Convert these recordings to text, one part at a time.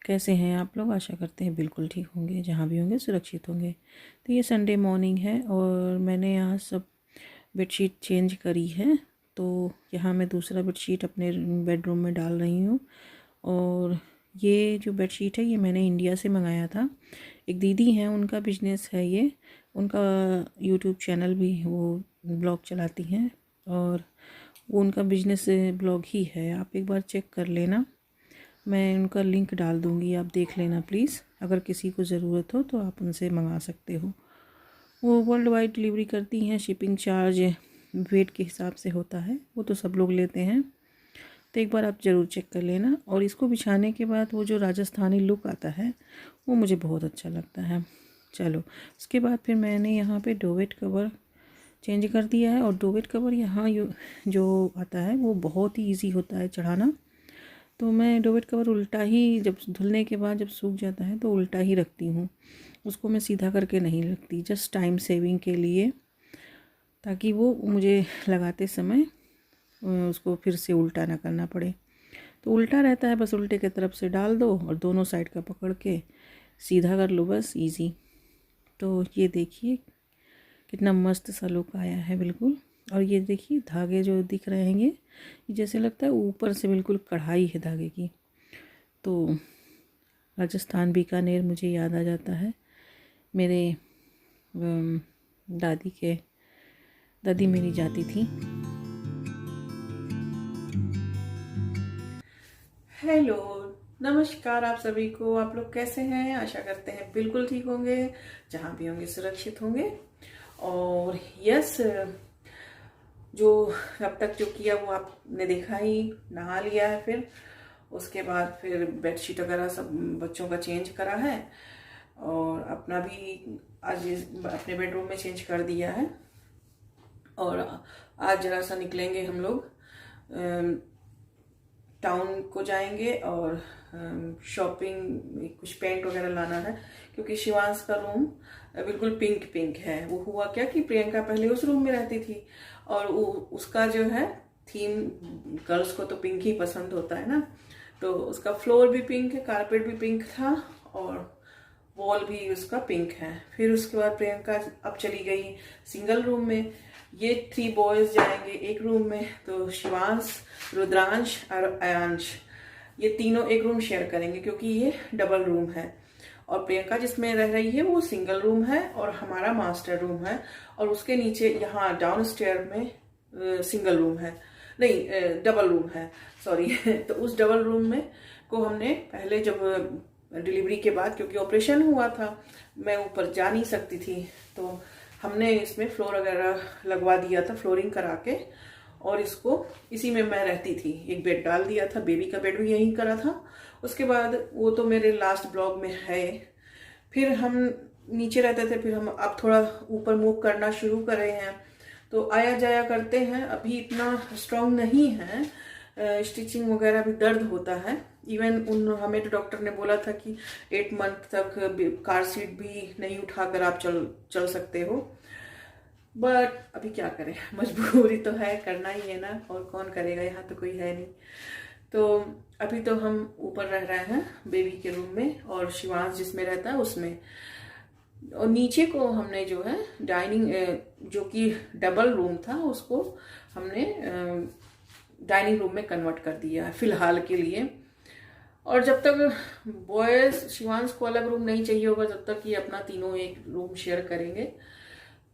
कैसे हैं आप लोग? आशा करते हैं बिल्कुल ठीक होंगे, जहाँ भी होंगे सुरक्षित होंगे। तो ये संडे मॉर्निंग है और मैंने यहाँ सब बेडशीट चेंज करी है। तो यहाँ मैं दूसरा बेडशीट अपने बेडरूम में डाल रही हूँ। और ये जो बेडशीट है ये मैंने इंडिया से मंगाया था। एक दीदी हैं, उनका बिजनेस है ये, उनका यूट्यूब चैनल भी, वो ब्लॉग चलाती हैं और वो उनका बिजनेस ब्लॉग ही है। आप एक बार चेक कर लेना, मैं उनका लिंक डाल दूँगी, आप देख लेना प्लीज़। अगर किसी को ज़रूरत हो तो आप उनसे मंगा सकते हो। वो वर्ल्ड वाइड डिलीवरी करती हैं। शिपिंग चार्ज वेट के हिसाब से होता है, वो तो सब लोग लेते हैं। तो एक बार आप ज़रूर चेक कर लेना। और इसको बिछाने के बाद वो जो राजस्थानी लुक आता है वो मुझे बहुत अच्छा लगता है। चलो, उसके बाद फिर मैंने यहाँ पे डोवेट कवर चेंज कर दिया है। और डोवेट कवर यहाँ जो आता है वो बहुत ही ईजी होता है चढ़ाना। तो मैं डोवेट कवर उल्टा ही, जब धुलने के बाद जब सूख जाता है तो उल्टा ही रखती हूँ, उसको मैं सीधा करके नहीं रखती, जस्ट टाइम सेविंग के लिए, ताकि वो मुझे लगाते समय उसको फिर से उल्टा ना करना पड़े। तो उल्टा रहता है, बस उल्टे की तरफ से डाल दो और दोनों साइड का पकड़ के सीधा कर लो, बस इजी। तो ये देखिए कितना मस्त सा लुक आया है बिल्कुल। और ये देखिए धागे जो दिख रहे हैं, ये जैसे लगता है ऊपर से बिल्कुल कढ़ाई है धागे की। तो राजस्थान बीकानेर मुझे याद आ जाता है। मेरे दादी मेरी जाती थी। हेलो, नमस्कार आप सभी को। आप लोग कैसे हैं? आशा करते हैं बिल्कुल ठीक होंगे, जहाँ भी होंगे सुरक्षित होंगे। और यस, जो अब तक जो किया वो आपने देखा ही, नहा लिया है, फिर उसके बाद फिर बेडशीट वगैरह सब बच्चों का चेंज करा है और अपना भी आज अपने बेडरूम में चेंज कर दिया है। और आज जरा सा निकलेंगे हम लोग, टाउन को जाएंगे और शॉपिंग, कुछ पेंट वगैरह लाना है, क्योंकि शिवांश का रूम बिल्कुल पिंक पिंक है। वो हुआ क्या कि प्रियंका पहले उस रूम में रहती थी और उसका जो है थीम, गर्ल्स को तो पिंक ही पसंद होता है ना, तो उसका फ्लोर भी पिंक है, कारपेट भी पिंक था और वॉल भी उसका पिंक है। फिर उसके बाद प्रियंका अब चली गई सिंगल रूम में। ये 3 बॉयज जाएंगे एक रूम में, तो शिवांश, रुद्रांश और अयांश, ये तीनों एक रूम शेयर करेंगे, क्योंकि ये डबल रूम है। और प्रियंका जिसमें रह रही है वो सिंगल रूम है और हमारा मास्टर रूम है। और उसके नीचे यहाँ डाउन स्टेयर में सिंगल रूम है, नहीं डबल रूम है, सॉरी। तो उस डबल रूम में को हमने पहले, जब डिलीवरी के बाद, क्योंकि ऑपरेशन हुआ था, मैं ऊपर जा नहीं सकती थी, तो हमने इसमें फ्लोर वगैरह लगवा दिया था, फ्लोरिंग करा के, और इसको इसी में मैं रहती थी। एक बेड डाल दिया था, बेबी का बेड भी यहीं करा था। उसके बाद वो तो मेरे लास्ट ब्लॉग में है। फिर हम नीचे रहते थे, फिर हम अब थोड़ा ऊपर मूव करना शुरू कर रहे हैं, तो आया जाया करते हैं। अभी इतना स्ट्रांग नहीं है, स्टिचिंग वगैरह भी दर्द होता है। इवन हमें तो डॉक्टर ने बोला था कि 8 मंथ तक कार सीट भी नहीं उठाकर आप चल सकते हो। बट अभी क्या करें, मजबूरी तो है, करना ही है ना, और कौन करेगा, यहाँ तो कोई है नहीं। तो अभी तो हम ऊपर रह रहे हैं बेबी के रूम में, और शिवांश जिसमें रहता है उसमें। और नीचे को हमने जो है डाइनिंग, जो कि डबल रूम था, उसको हमने डाइनिंग रूम में कन्वर्ट कर दिया है फिलहाल के लिए। और जब तक बॉयज, शिवांश को अलग रूम नहीं चाहिए होगा, जब तक ये अपना तीनों एक रूम शेयर करेंगे।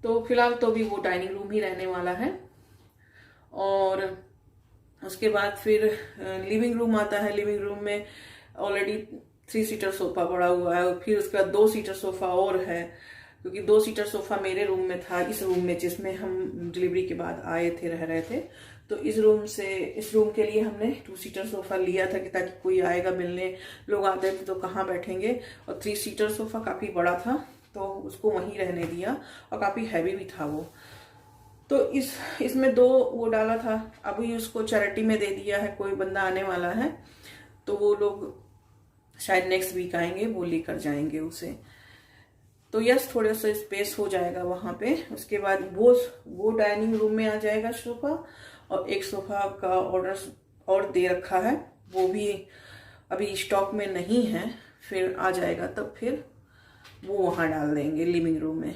तो फिलहाल तो भी वो डाइनिंग रूम ही रहने वाला है। और उसके बाद फिर लिविंग रूम आता है। लिविंग रूम में ऑलरेडी 3 सीटर सोफा पड़ा हुआ है, फिर उसके बाद 2 सीटर सोफा और है, क्योंकि 2 सीटर सोफा मेरे रूम में था, इस रूम में जिसमें हम डिलीवरी के बाद आए थे, रह रहे थे। तो इस रूम के लिए हमने 2 सीटर सोफा लिया था, कि ताकि कोई आएगा मिलने, लोग आते थे तो कहाँ बैठेंगे। और 3 सीटर सोफा काफी बड़ा था, तो उसको वहीं रहने दिया, और काफी हैवी भी था वो। तो इसमें 2 वो डाला था, अभी उसको चैरिटी में दे दिया है। कोई बंदा आने वाला है, तो वो लोग शायद नेक्स्ट वीक आएंगे, वो लेकर जाएंगे उसे। तो यस, थोड़ा सा स्पेस हो जाएगा वहां पे। उसके बाद वो डाइनिंग रूम में आ जाएगा सोफा, और एक सोफा का ऑर्डर और दे रखा है, वो भी अभी स्टॉक में नहीं है, फिर आ जाएगा तब फिर वो वहाँ डाल देंगे लिविंग रूम में।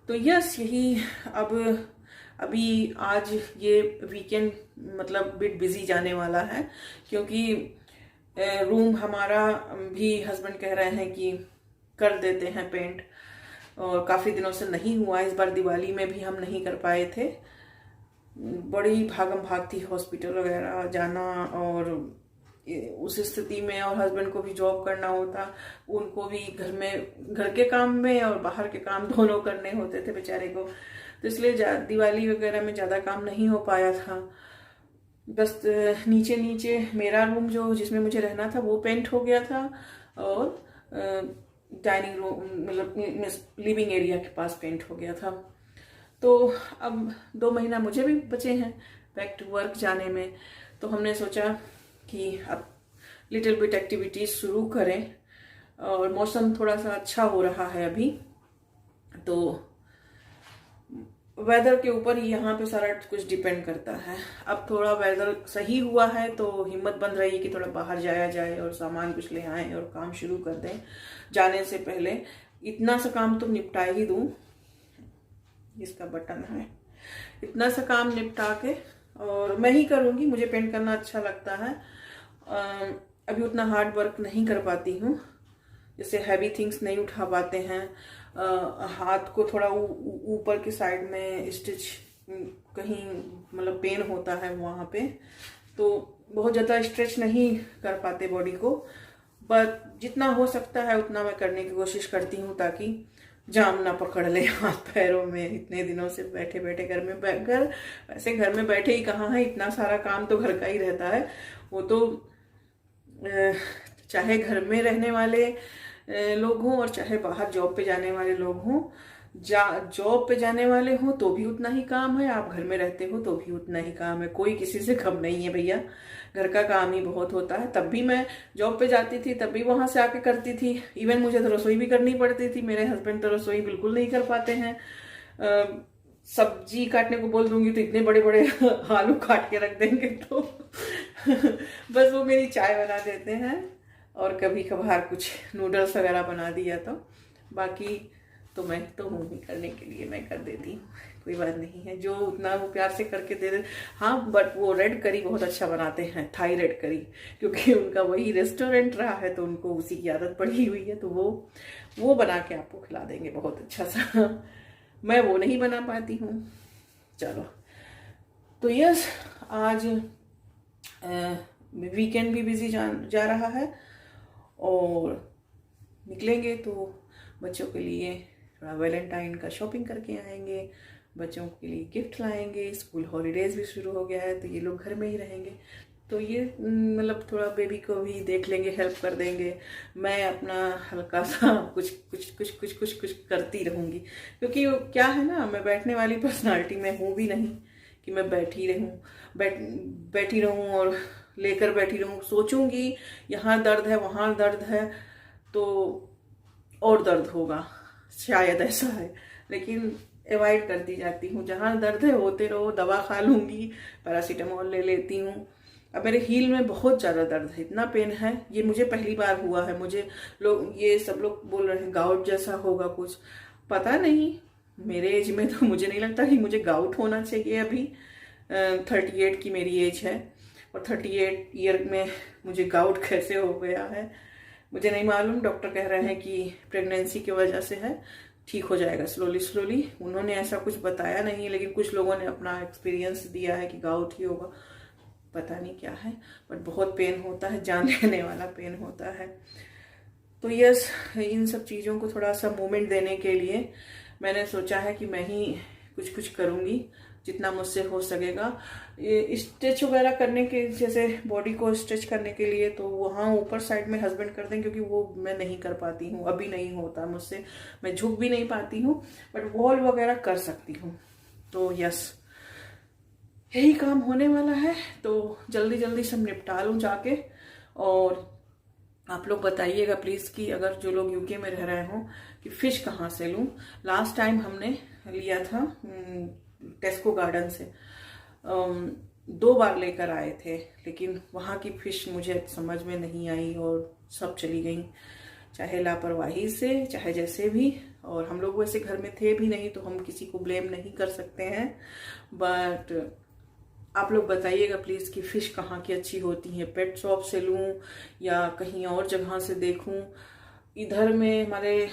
तो यस, यही अब अभी आज ये वीकेंड मतलब बिट बिजी जाने वाला है, क्योंकि रूम हमारा भी हस्बैंड कह रहे हैं कि कर देते हैं पेंट, और काफ़ी दिनों से नहीं हुआ। इस बार दिवाली में भी हम नहीं कर पाए थे, बड़ी भागम भाग थी, हॉस्पिटल वगैरह जाना, और उस स्थिति में, और हस्बैंड को भी जॉब करना होता, उनको भी घर के काम में और बाहर के काम दोनों करने होते थे बेचारे को। तो इसलिए दिवाली वगैरह में ज़्यादा काम नहीं हो पाया था। बस नीचे नीचे मेरा रूम जो जिसमें मुझे रहना था वो पेंट हो गया था, और डाइनिंग रूम मतलब लिविंग एरिया के पास पेंट हो गया था। तो अब 2 महीना मुझे भी बचे हैं बैक टू वर्क जाने में, तो हमने सोचा कि अब लिटिल बिट एक्टिविटीज शुरू करें, और मौसम थोड़ा सा अच्छा हो रहा है अभी, तो वेदर के ऊपर ही यहाँ पे सारा कुछ डिपेंड करता है। अब थोड़ा वेदर सही हुआ है तो हिम्मत बन रही है कि थोड़ा बाहर जाया जाए और सामान कुछ ले आए और काम शुरू कर दें। जाने से पहले इतना सा काम तो निपटा ही दूं, इसका बटन है, इतना सा काम निपटा के और मैं ही करूँगी, मुझे पेंट करना अच्छा लगता है। अभी उतना हार्ड वर्क नहीं कर पाती हूँ, जैसे हैवी थिंग्स नहीं उठा पाते हैं, हाथ को थोड़ा ऊपर की साइड में स्टिच कहीं मतलब पेन होता है वहाँ पे, तो बहुत ज़्यादा स्ट्रेच नहीं कर पाते बॉडी को, बट जितना हो सकता है उतना मैं करने की कोशिश करती हूँ ताकि जाम ना पकड़ ले हाथ पैरों में। इतने दिनों से बैठे बैठे वैसे घर में बैठे ही कहाँ है, इतना सारा काम तो घर का ही रहता है। वो तो चाहे घर में रहने वाले लोग हों और चाहे बाहर जॉब पे जाने वाले लोग हों, जॉब पे जाने वाले हों तो भी उतना ही काम है, आप घर में रहते हो तो भी उतना ही काम है। कोई किसी से कम नहीं है भैया, घर का काम ही बहुत होता है। तब भी मैं जॉब पे जाती थी, तब भी वहां से आके करती थी। इवन मुझे तो रसोई भी करनी पड़ती थी, मेरे हस्बैंड तो रसोई बिल्कुल नहीं कर पाते हैं। सब्जी काटने को बोल दूंगी तो इतने बड़े बड़े आलू काट के रख देंगे, तो बस वो मेरी चाय बना देते हैं और कभी कभार कुछ नूडल्स वगैरह बना दिया, तो बाकी तो मैं तो हूँ ही करने के लिए, मैं कर देती हूँ, कोई बात नहीं है। जो उतना वो प्यार से करके दे दे। हाँ, बट वो रेड करी बहुत अच्छा बनाते हैं, थाई रेड करी, क्योंकि उनका वही रेस्टोरेंट रहा है तो उनको उसी की आदत पड़ी हुई है, तो वो बना के आपको खिला देंगे बहुत अच्छा सा। मैं वो नहीं बना पाती हूँ। चलो, तो यस, आज वीकेंड भी बिजी जा रहा है, और निकलेंगे तो बच्चों के लिए थोड़ा वैलेंटाइन का शॉपिंग करके आएंगे, बच्चों के लिए गिफ्ट लाएंगे। स्कूल हॉलीडेज भी शुरू हो गया है तो ये लोग घर में ही रहेंगे, तो ये मतलब थोड़ा बेबी को भी देख लेंगे, हेल्प कर देंगे। मैं अपना हल्का सा कुछ करती रहूँगी, क्योंकि क्या है ना, मैं बैठने वाली पर्सनालिटी में हूँ भी नहीं कि मैं बैठी रहूँ और लेकर बैठी रहूँ। सोचूंगी यहाँ दर्द है वहाँ दर्द है तो और दर्द होगा, शायद ऐसा है, लेकिन अवॉइड करती जाती हूँ। जहाँ दर्द है होते रहो, दवा खा लूँगी, पैरासीटामोल ले लेती हूँ। अब मेरे हील में बहुत ज़्यादा दर्द है, इतना पेन है, ये मुझे पहली बार हुआ है। मुझे ये सब लोग बोल रहे हैं गाउट जैसा होगा कुछ, पता नहीं, मेरे एज में तो मुझे नहीं लगता कि मुझे गाउट होना चाहिए। अभी 38 की मेरी एज है, और 38 ईयर में मुझे गाउट कैसे हो गया है मुझे नहीं मालूम। डॉक्टर कह रहे हैं कि प्रेगनेंसी की वजह से है, ठीक हो जाएगा स्लोली। उन्होंने ऐसा कुछ बताया नहीं, लेकिन कुछ लोगों ने अपना एक्सपीरियंस दिया है कि गाउट ही होगा, पता नहीं क्या है, बट बहुत पेन होता है, जान लेने वाला पेन होता है। तो यस, इन सब चीज़ों को थोड़ा सा मूवमेंट देने के लिए मैंने सोचा है कि मैं ही कुछ करूँगी जितना मुझसे हो सकेगा। स्ट्रेच वगैरह करने के, जैसे बॉडी को स्ट्रेच करने के लिए, तो वहाँ ऊपर साइड में हस्बैंड कर दें, क्योंकि वो मैं नहीं कर पाती हूँ, अभी नहीं होता मुझसे, मैं झुक भी नहीं पाती हूँ, बट वॉल वगैरह कर सकती हूँ। तो यस, यही काम होने वाला है, तो जल्दी सब निपटा लूँ जाके। और आप लोग बताइएगा प्लीज़ कि अगर जो लोग यूके में रह रहे हों कि फ़िश कहाँ से लूँ। लास्ट टाइम हमने लिया था टेस्को गार्डन से, 2 बार लेकर आए थे, लेकिन वहाँ की फ़िश मुझे समझ में नहीं आई और सब चली गई, चाहे लापरवाही से, चाहे जैसे भी। और हम लोग वैसे घर में थे भी नहीं, तो हम किसी को ब्लेम नहीं कर सकते हैं। बट आप लोग बताइएगा प्लीज़ कि फ़िश कहाँ की अच्छी होती है, पेट शॉप से लूँ या कहीं और जगह से देखूँ। इधर में हमारे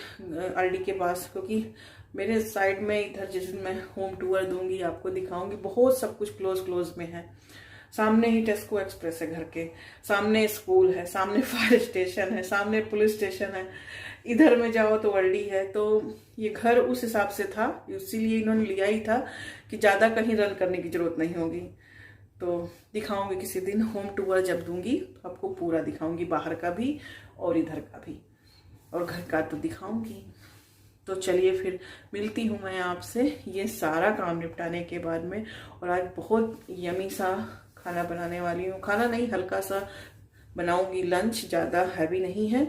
आरडी के पास, क्योंकि मेरे साइड में इधर जिस दिन मैं होम टूर दूंगी आपको दिखाऊंगी, बहुत सब कुछ क्लोज क्लोज में है। सामने ही टेस्को एक्सप्रेस है, घर के सामने स्कूल है, सामने फायर स्टेशन है, सामने पुलिस स्टेशन है, इधर में जाओ तो वर्डी है। तो ये घर उस हिसाब से था, इसीलिए इन्होंने लिया ही था कि ज़्यादा कहीं रन करने की जरूरत नहीं होगी। तो दिखाऊंगी किसी दिन, होम टूर जब दूंगी तो आपको पूरा दिखाऊंगी, बाहर का भी और इधर का भी, और घर का तो दिखाऊंगी। तो चलिए फिर मिलती हूँ मैं आपसे ये सारा काम निपटाने के बाद में। और आज बहुत यमी सा खाना बनाने वाली हूँ, खाना नहीं हल्का सा बनाऊंगी, लंच, ज़्यादा हैवी नहीं है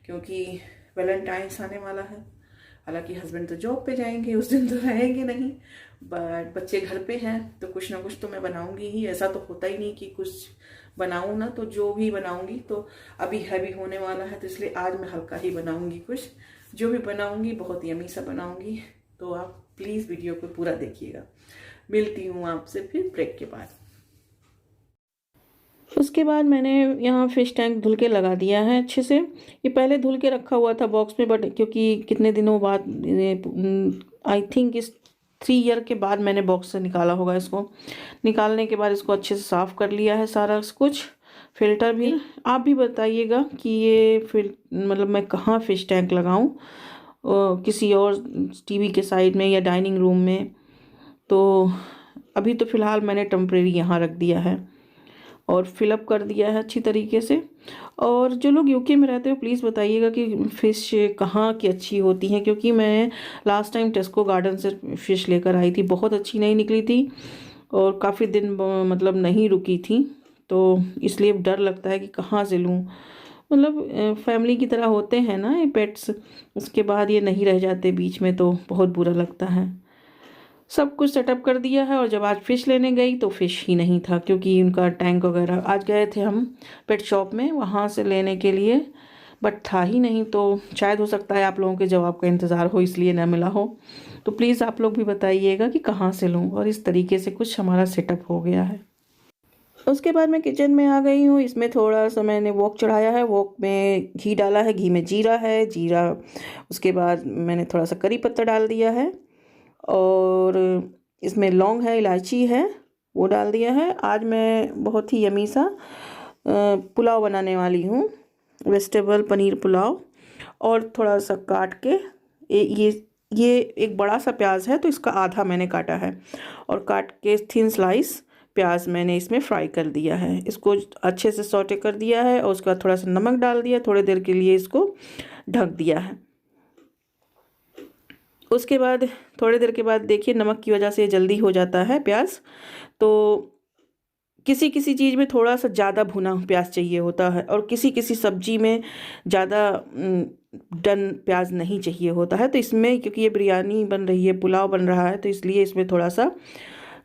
क्योंकि वैलेंटाइंस आने वाला है। हालांकि हस्बैंड तो जॉब पे जाएंगे, उस दिन तो रहेंगे नहीं, बट बच्चे घर पे हैं तो कुछ ना कुछ तो मैं बनाऊंगी ही। ऐसा तो होता ही नहीं कि कुछ बनाऊं ना, तो जो भी बनाऊंगी तो अभी हैवी होने वाला है, तो इसलिए आज मैं हल्का ही बनाऊंगी। कुछ जो भी बनाऊंगी बहुत यमी सा बनाऊंगी। तो आप प्लीज़ वीडियो को पूरा देखिएगा। मिलती हूँ आपसे फिर ब्रेक के बाद। उसके बाद मैंने यहाँ फ़िश टैंक धुल के लगा दिया है अच्छे से। ये पहले धुल के रखा हुआ था बॉक्स में, बट क्योंकि कितने दिनों बाद, आई थिंक इस 3 ईयर के बाद मैंने बॉक्स से निकाला होगा। इसको निकालने के बाद इसको अच्छे से साफ़ कर लिया है सारा कुछ, फ़िल्टर भी। आप भी बताइएगा कि ये मतलब मैं कहाँ फ़िश टैंक लगाऊँ, किसी और टीवी के साइड में या डाइनिंग रूम में। तो अभी तो फ़िलहाल मैंने टेम्परेरी यहाँ रख दिया है और फिलअप कर दिया है अच्छी तरीके से। और जो लोग यूके में रहते हो प्लीज़ बताइएगा कि फ़िश कहाँ की अच्छी होती हैं, क्योंकि मैं लास्ट टाइम टेस्को गार्डन से फ़िश लेकर आई थी, बहुत अच्छी नहीं निकली थी और काफ़ी दिन मतलब नहीं रुकी थी। तो इसलिए डर लगता है कि कहाँ से लूँ, मतलब फैमिली की तरह होते हैं ना ये पेट्स, उसके बाद ये नहीं रह जाते बीच में, तो बहुत बुरा लगता है। सब कुछ सेटअप कर दिया है। और जब आज फ़िश लेने गई तो फ़िश ही नहीं था, क्योंकि उनका टैंक वगैरह, आज गए थे हम पेट शॉप में वहाँ से लेने के लिए, बट था ही नहीं। तो शायद हो सकता है आप लोगों के जवाब का इंतज़ार हो इसलिए ना मिला हो। तो प्लीज़ आप लोग भी बताइएगा कि कहाँ से लूँ। और इस तरीके से कुछ हमारा सेटअप हो गया है। उसके बाद मैं किचन में आ गई हूँ। इसमें थोड़ा सा मैंने वॉक चढ़ाया है, वॉक में घी डाला है, घी में जीरा है, जीरा, उसके बाद मैंने थोड़ा सा करी पत्ता डाल दिया है और इसमें लौंग है, इलायची है, वो डाल दिया है। आज मैं बहुत ही यमी सा पुलाव बनाने वाली हूँ, वेजिटेबल पनीर पुलाव। और थोड़ा सा काट के ये एक बड़ा सा प्याज है तो इसका आधा मैंने काटा है और काट के थिन स्लाइस प्याज मैंने इसमें फ्राई कर दिया है। इसको अच्छे से सौटे कर दिया है और उसके बाद थोड़ा सा नमक डाल दिया, थोड़ी देर के लिए इसको ढक दिया है। उसके बाद थोड़ी देर के बाद देखिए नमक की वजह से जल्दी हो जाता है प्याज। तो किसी किसी चीज़ में थोड़ा सा ज़्यादा भुना प्याज चाहिए होता है और किसी किसी सब्जी में ज़्यादा डन प्याज नहीं चाहिए होता है। तो इसमें क्योंकि ये बिरयानी बन रही है, पुलाव बन रहा है, तो इसलिए इसमें थोड़ा सा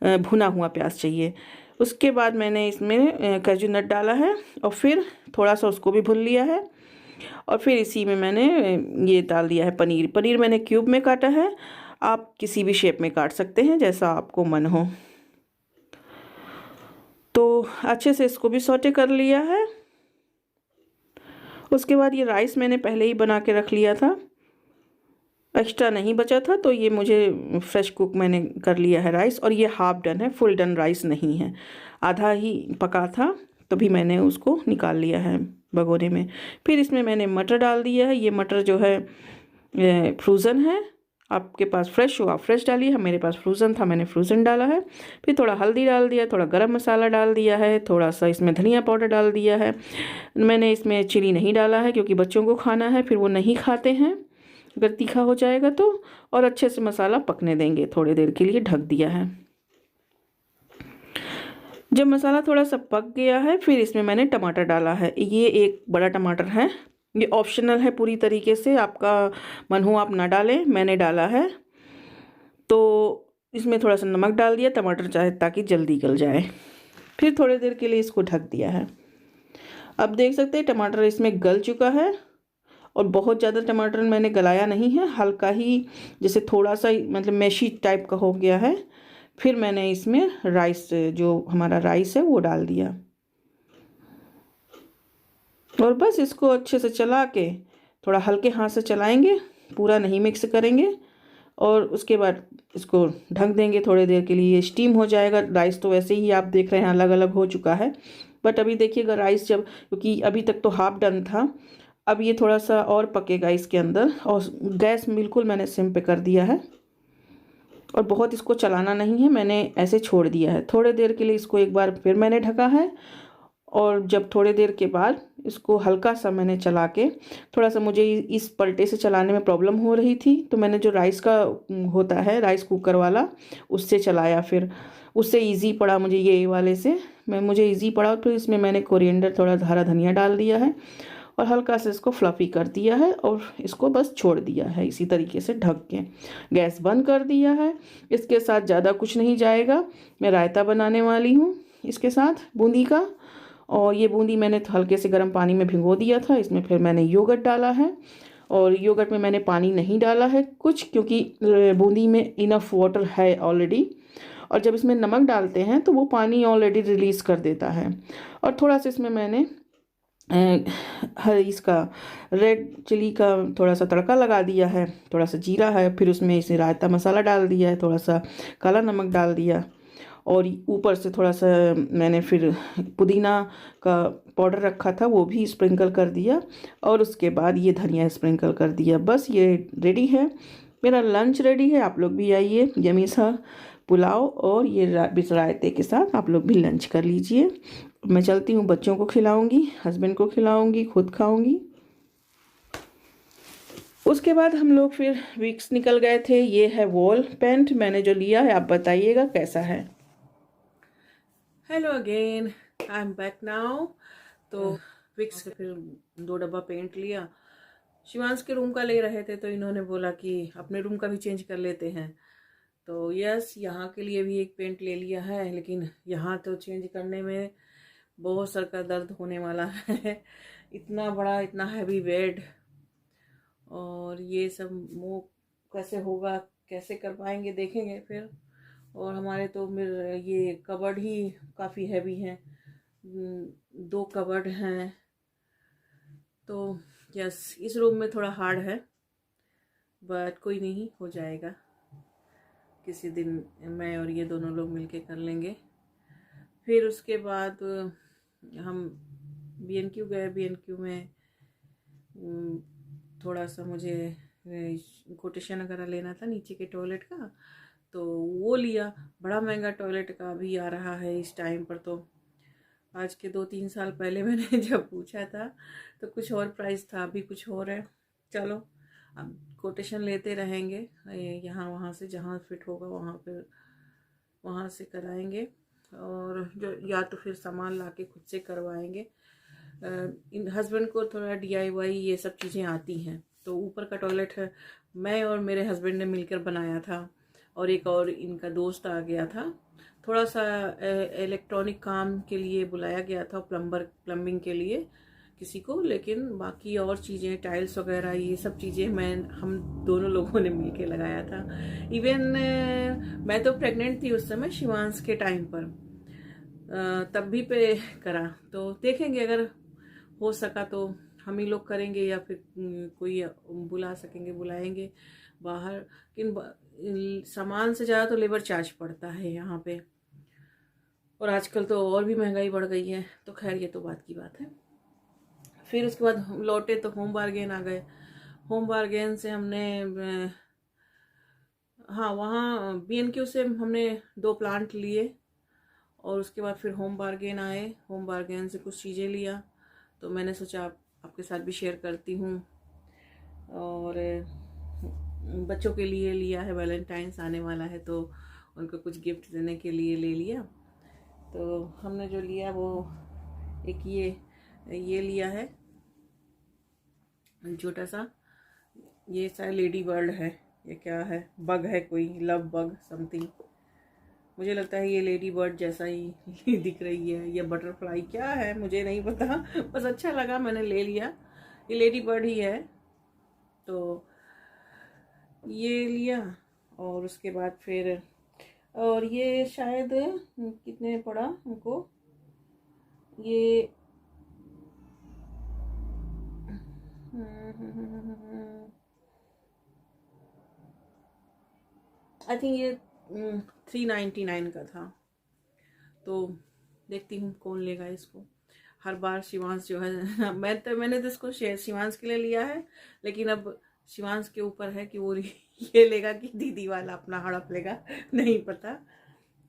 भुना हुआ प्याज चाहिए। उसके बाद मैंने इसमें काजू नट डाला है और फिर थोड़ा सा उसको भी भून लिया है। और फिर इसी में मैंने ये डाल दिया है पनीर। पनीर मैंने क्यूब में काटा है, आप किसी भी शेप में काट सकते हैं जैसा आपको मन हो। तो अच्छे से इसको भी सौटे कर लिया है। उसके बाद ये राइस मैंने पहले ही बना के रख लिया था, एक्स्ट्रा नहीं बचा था, तो ये मुझे फ्रेश कुक मैंने कर लिया है राइस। और ये हाफ डन है, फुल डन राइस नहीं है, आधा ही पका था, तभी मैंने उसको निकाल लिया है भगोने में। फिर इसमें मैंने मटर डाल दिया है। ये मटर जो है फ्रोज़न है, आपके पास फ्रेश हो आप फ्रेश डालिए, मेरे पास फ्रोज़न था मैंने फ्रोज़न डाला है। फिर थोड़ा हल्दी डाल दिया, थोड़ा गरम मसाला डाल दिया है, थोड़ा सा इसमें धनिया पाउडर डाल दिया है। मैंने इसमें चिली नहीं डाला है क्योंकि बच्चों को खाना है, फिर वो नहीं खाते हैं अगर तीखा हो जाएगा तो। और अच्छे से मसाला पकने देंगे, थोड़ी देर के लिए ढक दिया है। जब मसाला थोड़ा सा पक गया है फिर इसमें मैंने टमाटर डाला है। ये एक बड़ा टमाटर है, ये ऑप्शनल है पूरी तरीके से, आपका मन हो आप ना डालें, मैंने डाला है। तो इसमें थोड़ा सा नमक डाल दिया, टमाटर चाहे ताकि जल्दी गल जाए। फिर थोड़ी देर के लिए इसको ढक दिया है। अब देख सकते हैं टमाटर इसमें गल चुका है, और बहुत ज़्यादा टमाटर मैंने गलाया नहीं है, हल्का ही जैसे थोड़ा सा मतलब मैशी टाइप का हो गया है। फिर मैंने इसमें राइस, जो हमारा राइस है वो डाल दिया, और बस इसको अच्छे से चला के थोड़ा हल्के हाथ से चलाएंगे, पूरा नहीं मिक्स करेंगे, और उसके बाद इसको ढक देंगे थोड़ी देर के लिए। स्टीम हो जाएगा। राइस तो वैसे ही आप देख रहे हैं अलग अलग हो चुका है, बट अभी देखिएगा राइस जब, क्योंकि अभी तक तो हाफ डन था, अब ये थोड़ा सा और पकेगा इसके अंदर। और गैस बिल्कुल मैंने सिम पे कर दिया है, और बहुत इसको चलाना नहीं है, मैंने ऐसे छोड़ दिया है। थोड़ी देर के लिए इसको एक बार फिर मैंने ढका है, और जब थोड़ी देर के बाद इसको हल्का सा मैंने चला के, थोड़ा सा मुझे इस पलटे से चलाने में प्रॉब्लम हो रही थी, तो मैंने जो राइस का होता है राइस कुकर वाला, उससे चलाया। फिर उससे इजी पड़ा मुझे, ये वाले से मुझे इजी पड़ा। तो इसमें मैंने कोरिएंडर, थोड़ा हरा धनिया डाल दिया है, और हल्का से इसको फ्लफ़ी कर दिया है, और इसको बस छोड़ दिया है इसी तरीके से ढक के। गैस बंद कर दिया है। इसके साथ ज़्यादा कुछ नहीं जाएगा। मैं रायता बनाने वाली हूँ इसके साथ बूंदी का, और ये बूंदी मैंने हल्के से गर्म पानी में भिगो दिया था। इसमें फिर मैंने योगर्ट डाला है, और योगर्ट में मैंने पानी नहीं डाला है कुछ, क्योंकि बूंदी में इनफ वाटर है ऑलरेडी, और जब इसमें नमक डालते हैं तो वो पानी ऑलरेडी रिलीज़ कर देता है। और थोड़ा सा इसमें मैंने हर इसका रेड चिली का थोड़ा सा तड़का लगा दिया है, थोड़ा सा जीरा है, फिर उसमें इसे रायता मसाला डाल दिया है, थोड़ा सा काला नमक डाल दिया, और ऊपर से थोड़ा सा मैंने फिर पुदीना का पाउडर रखा था वो भी स्प्रिंकल कर दिया, और उसके बाद ये धनिया स्प्रिंकल कर दिया। बस ये रेडी है, मेरा लंच रेडी है। आप लोग भी आइए, यमी सा पुलाव और ये रायते के साथ आप लोग भी लंच कर लीजिए। मैं चलती हूँ, बच्चों को खिलाऊंगी, हस्बैंड को खिलाऊंगी, खुद खाऊंगी। उसके बाद हम लोग फिर विक्स निकल गए थे। ये है वॉल पेंट मैंने जो लिया है, आप बताइएगा कैसा है। Hello again, I am back now. तो विक्स से फिर 2 डब्बा पेंट लिया। शिवांश के रूम का ले रहे थे, तो इन्होंने बोला कि अपने रूम का भी चेंज कर लेते हैं। तो यस, यहाँ के लिए भी एक पेंट ले लिया है, लेकिन यहाँ तो चेंज करने में बहुत सर का दर्द होने वाला है। इतना बड़ा, इतना हैवी बेड, और ये सब मूव कैसे होगा, कैसे कर पाएंगे, देखेंगे फिर। और हमारे तो ये कबर्ड ही काफ़ी हैवी हैं, 2 कबर्ड हैं। तो यस, इस रूम में थोड़ा हार्ड है, बट कोई नहीं, हो जाएगा। किसी दिन मैं और ये दोनों लोग मिलके कर लेंगे। फिर उसके बाद हम B&Q गए। B&Q में थोड़ा सा मुझे कोटेशन वगैरह लेना था नीचे के टॉयलेट का, तो वो लिया। बड़ा महंगा टॉयलेट का अभी आ रहा है इस टाइम पर। तो आज के 2-3 साल पहले मैंने जब पूछा था तो कुछ और प्राइस था, अभी कुछ और है। चलो, अब कोटेशन लेते रहेंगे, यहाँ वहाँ से जहाँ फिट होगा वहाँ से कराएंगे, और जो या तो फिर सामान लाके खुद से करवाएंगे। इन हस्बैंड को थोड़ा DIY ये सब चीज़ें आती हैं। तो ऊपर का टॉयलेट है मैं और मेरे हस्बैंड ने मिलकर बनाया था, और एक और इनका दोस्त आ गया था। थोड़ा सा इलेक्ट्रॉनिक काम के लिए बुलाया गया था, प्लम्बिंग के लिए किसी को, लेकिन बाकी और चीज़ें, टाइल्स वगैरह, ये सब चीज़ें हम दोनों लोगों ने मिलके लगाया था। इवन मैं तो प्रेग्नेंट थी उस समय, शिवांश के टाइम पर, तब भी पे करा। तो देखेंगे, अगर हो सका तो हम ही लोग करेंगे, या फिर कोई बुला सकेंगे, बुलाएंगे बाहर। सामान से ज़्यादा तो लेबर चार्ज पड़ता है यहाँ पे, और आजकल तो और भी महंगाई बढ़ गई है। तो खैर, ये तो बात की बात है। फिर उसके बाद लौटे तो होम बारगेन आ गए। होम बारगेन से हमने हाँ, वहाँ B&Q से हमने 2 प्लांट लिए, और उसके बाद फिर होम बारगेन आए। होम बारगेन से कुछ चीज़ें लिया, तो मैंने सोचा आपके साथ भी शेयर करती हूँ। और बच्चों के लिए लिया है, वैलेंटाइंस आने वाला है, तो उनको कुछ गिफ्ट देने के लिए ले लिया। तो हमने जो लिया वो एक ये लिया है, छोटा सा, ये शायद लेडी बर्ड है, ये क्या है, बग है, कोई लव बग समथिंग। मुझे लगता है ये लेडी बर्ड जैसा ही दिख रही है, या बटरफ्लाई क्या है मुझे नहीं पता, बस अच्छा लगा मैंने ले लिया। ये लेडी बर्ड ही है, तो ये लिया। और उसके बाद फिर, और ये शायद कितने पड़ा हमको, ये आई थिंक ये 399 का था। तो देखती हूँ कौन लेगा इसको। हर बार शिवांश जो है मैंने तो इसको शिवांश के लिए लिया है, लेकिन अब शिवांश के ऊपर है कि वो ये लेगा कि दीदी वाला अपना हड़प लेगा, नहीं पता।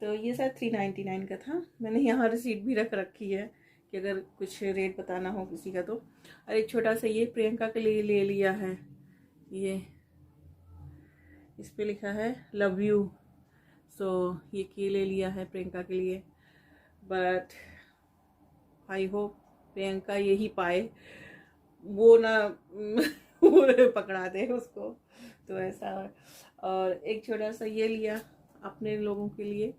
तो ये शायद 399 का था। मैंने यहाँ रिसीट भी रख रखी है कि अगर कुछ रेट बताना हो किसी का तो। और एक छोटा सा ये प्रियंका के लिए ले लिया है, ये इस पे लिखा है लव यू, सो ये ले लिया है प्रियंका के लिए। बट आई होप प्रियंका यही पाए, वो ना वो पकड़ा दे उसको, तो ऐसा। और एक छोटा सा ये लिया अपने लोगों के लिए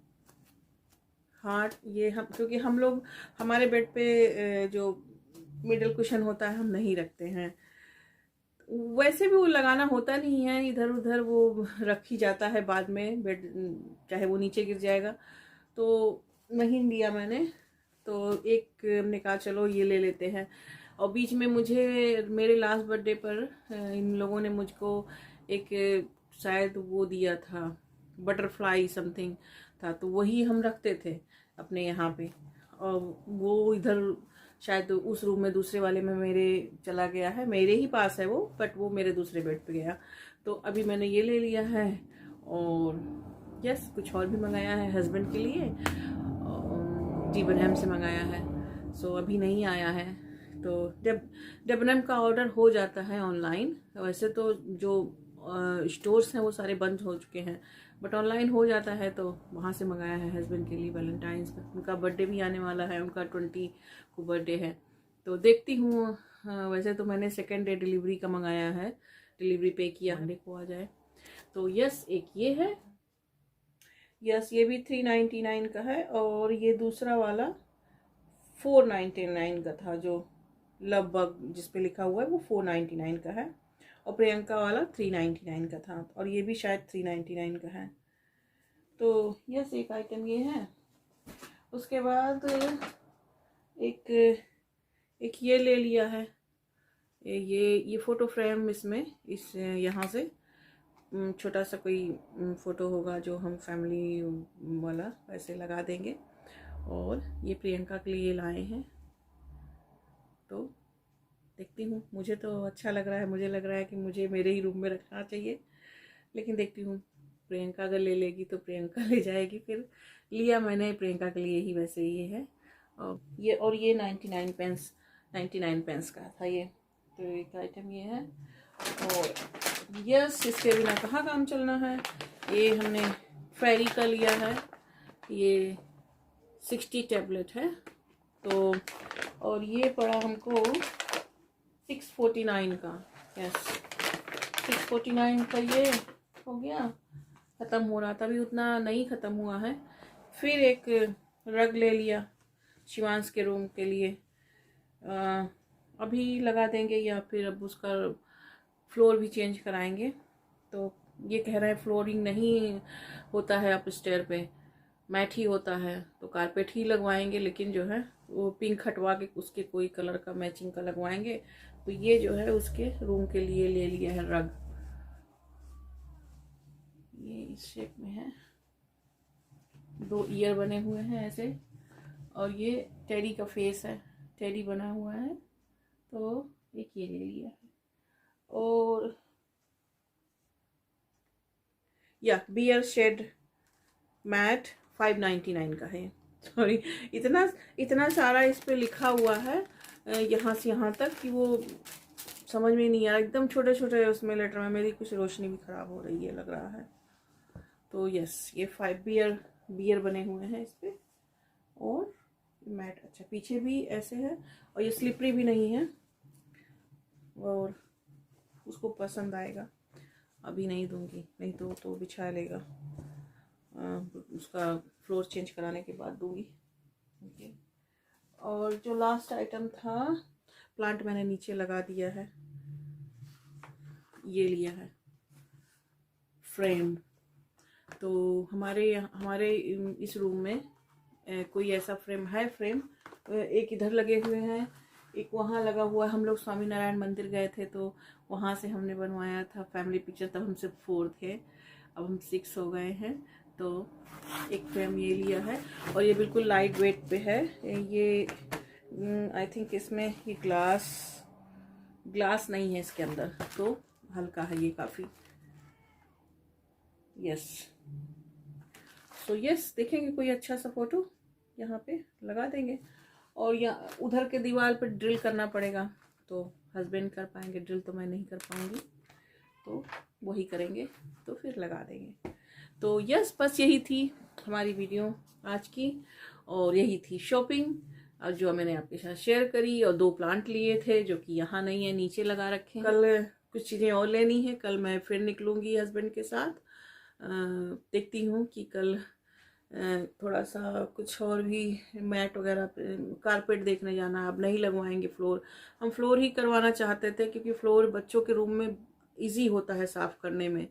हार्ट, ये हम क्योंकि हम लोग हमारे बेड पे जो मिडल कुशन होता है हम नहीं रखते हैं, वैसे भी वो लगाना होता नहीं है, इधर उधर वो रख ही जाता है बाद में बेड, चाहे वो नीचे गिर जाएगा, तो नहीं लिया मैंने। तो एक हमने कहा चलो ये ले लेते हैं। और बीच में मुझे मेरे लास्ट बर्थडे पर इन लोगों ने मुझको एक शायद वो दिया था, बटरफ्लाई समथिंग था, तो वही हम रखते थे अपने यहाँ पे। और वो इधर शायद उस रूम में दूसरे वाले में मेरे चला गया है, मेरे ही पास है वो, बट वो मेरे दूसरे बेड पे गया। तो अभी मैंने ये ले लिया है। और यस, कुछ और भी मंगाया है हस्बैंड के लिए, डेबनहम से मंगाया है। सो अभी नहीं आया है, तो डेबनहम का ऑर्डर हो जाता है ऑनलाइन। वैसे तो जो स्टोर्स हैं वो सारे बंद हो चुके हैं, बट ऑनलाइन हो जाता है, तो वहाँ से मंगाया है हस्बैंड के लिए वैलेंटाइंस का। उनका बर्थडे भी आने वाला है, उनका 20 को बर्थडे है, तो देखती हूँ। वैसे तो मैंने सेकेंड डे डिलीवरी का मंगाया है, डिलीवरी पे किया, मंडे को आ जाए। तो यस, एक ये है, यस ये भी 399 का है। और ये दूसरा वाला 499 का था, जो लव बग जिस पे लिखा हुआ है वो 499 का है। और प्रियंका वाला 399 का था, और ये भी शायद 399 का है। तो यस, एक आइटम ये है। उसके बाद एक ये ले लिया है, ये फोटो फ्रेम, इसमें इस यहाँ से छोटा सा कोई फोटो होगा जो हम फैमिली वाला ऐसे लगा देंगे। और ये प्रियंका के लिए लाए हैं, तो देखती हूँ। मुझे तो अच्छा लग रहा है, मुझे लग रहा है कि मुझे मेरे ही रूम में रखना चाहिए, लेकिन देखती हूँ प्रियंका अगर ले लेगी तो प्रियंका ले जाएगी। फिर लिया मैंने प्रियंका के लिए ही, वैसे ये है। और ये 99 पेंस का था ये, तो एक आइटम ये है। और यस, इसके बिना कहाँ काम चलना है। ये हमने फेरी का लिया है, ये 60 टैबलेट है, तो और ये पड़ा हमको 649 का। यस, 649 का ये हो गया, ख़त्म हो रहा था, अभी उतना नहीं ख़त्म हुआ है। फिर एक रग ले लिया शिवांश के रूम के लिए, अभी लगा देंगे, या फिर अब उसका फ्लोर भी चेंज कराएंगे। तो ये कह रहा है फ्लोरिंग नहीं होता है अपस्टेयर पे, मैट ही होता है, तो कारपेट ही लगवाएंगे, लेकिन जो है वो पिंक हटवा के उसके कोई कलर का मैचिंग का लगवाएंगे। तो ये जो है उसके रूम के लिए ले लिया है रग, ये इस शेप में है, 2 ईयर बने हुए हैं ऐसे, और ये टेडी का फेस है, टेडी बना हुआ है, तो एक ये ले लिया है। और या बियर शेड मैट 599 का है। सॉरी, इतना सारा इस पे लिखा हुआ है यहाँ से यहाँ तक कि वो समझ में नहीं आ रहा, एकदम छोटे छोटे उसमें लेटर में। मेरी कुछ रोशनी भी खराब हो रही है लग रहा है। तो यस, ये 5 बियर बने हुए हैं इस पे, और मैट अच्छा पीछे भी ऐसे है, और ये स्लिपरी भी नहीं है, और उसको पसंद आएगा। अभी नहीं दूंगी, नहीं तो बिछा लेगा, उसका फ्लोर चेंज कराने के बाद दूंगी। ओके। और जो लास्ट आइटम था, प्लांट मैंने नीचे लगा दिया है, ये लिया है फ्रेम। तो हमारे इस रूम में कोई ऐसा फ्रेम है, फ्रेम एक इधर लगे हुए हैं, एक वहाँ लगा हुआ है। हम लोग स्वामी नारायण मंदिर गए थे तो वहाँ से हमने बनवाया था फैमिली पिक्चर, तब हम सिर्फ 4 थे, अब हम 6 हो गए हैं। तो एक फ्रेम ये लिया है और ये बिल्कुल लाइट वेट पे है। ये आई थिंक इसमें ये ग्लास नहीं है इसके अंदर, तो हल्का है ये काफ़ी। यस, सो यस, देखेंगे कोई अच्छा सा फोटो यहाँ पे लगा देंगे। और यहाँ उधर के दीवार पे ड्रिल करना पड़ेगा, तो हस्बैंड कर पाएंगे, ड्रिल तो मैं नहीं कर पाऊंगी, तो वही करेंगे, तो फिर लगा देंगे। तो यस, बस यही थी हमारी वीडियो आज की, और यही थी शॉपिंग और जो मैंने आपके साथ शेयर करी। और 2 प्लांट लिए थे जो कि यहाँ नहीं है, नीचे लगा रखे हैं। कल कुछ चीज़ें और लेनी है, कल मैं फिर निकलूँगी हस्बैंड के साथ। देखती हूँ कि कल थोड़ा सा कुछ और भी मैट वगैरह, कारपेट देखने जाना। अब नहीं लगवाएंगे फ्लोर, हम फ्लोर ही करवाना चाहते थे क्योंकि फ्लोर बच्चों के रूम में इजी होता है साफ़ करने में।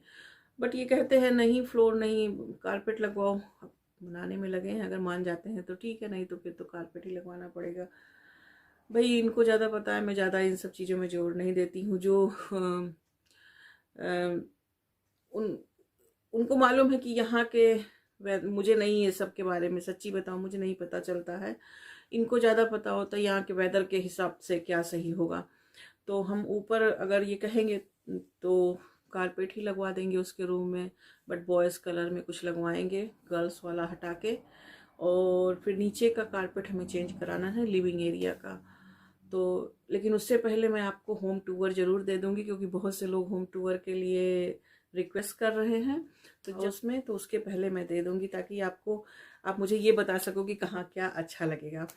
बट ये कहते हैं नहीं फ्लोर नहीं, कारपेट लगवाओ। बनाने में लगे हैं, अगर मान जाते हैं तो ठीक है, नहीं तो फिर तो कारपेट ही लगवाना पड़ेगा। भाई इनको ज़्यादा पता है, मैं ज़्यादा इन सब चीज़ों में जोर नहीं देती हूँ। जो उनको मालूम है कि यहाँ के, मुझे नहीं ये सब के बारे में, सच्ची बताऊँ मुझे नहीं पता चलता है, इनको ज़्यादा पता होता है यहाँ के वेदर के हिसाब से क्या सही होगा। तो हम ऊपर अगर ये कहेंगे तो कारपेट ही लगवा देंगे उसके रूम में, बट बॉयज़ कलर में कुछ लगवाएंगे, गर्ल्स वाला हटा के। और फिर नीचे का कारपेट हमें चेंज कराना है, लिविंग एरिया का। तो लेकिन उससे पहले मैं आपको होम टूर ज़रूर दे दूँगी, क्योंकि बहुत से लोग होम टूर के लिए रिक्वेस्ट कर रहे हैं, तो जिसमें तो उसके पहले मैं दे दूँगी, ताकि आप मुझे ये बता सको कि कहाँ क्या अच्छा लगेगा।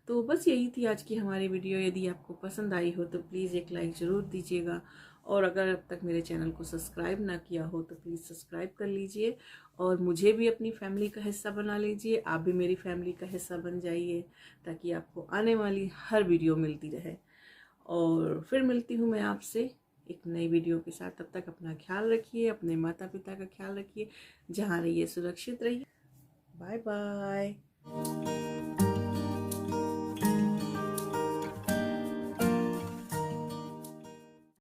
तो बस यही थी आज की हमारी वीडियो। यदि आपको पसंद आई हो तो प्लीज़ एक लाइक ज़रूर दीजिएगा, और अगर अब तक मेरे चैनल को सब्सक्राइब ना किया हो तो प्लीज़ सब्सक्राइब कर लीजिए, और मुझे भी अपनी फैमिली का हिस्सा बना लीजिए। आप भी मेरी फैमिली का हिस्सा बन जाइए, ताकि आपको आने वाली हर वीडियो मिलती रहे। और फिर मिलती हूँ मैं आपसे एक नई वीडियो के साथ। तब तक अपना ख्याल रखिए, अपने माता पिता का ख्याल रखिए, जहाँ रहिए सुरक्षित रहिए। Bye bye.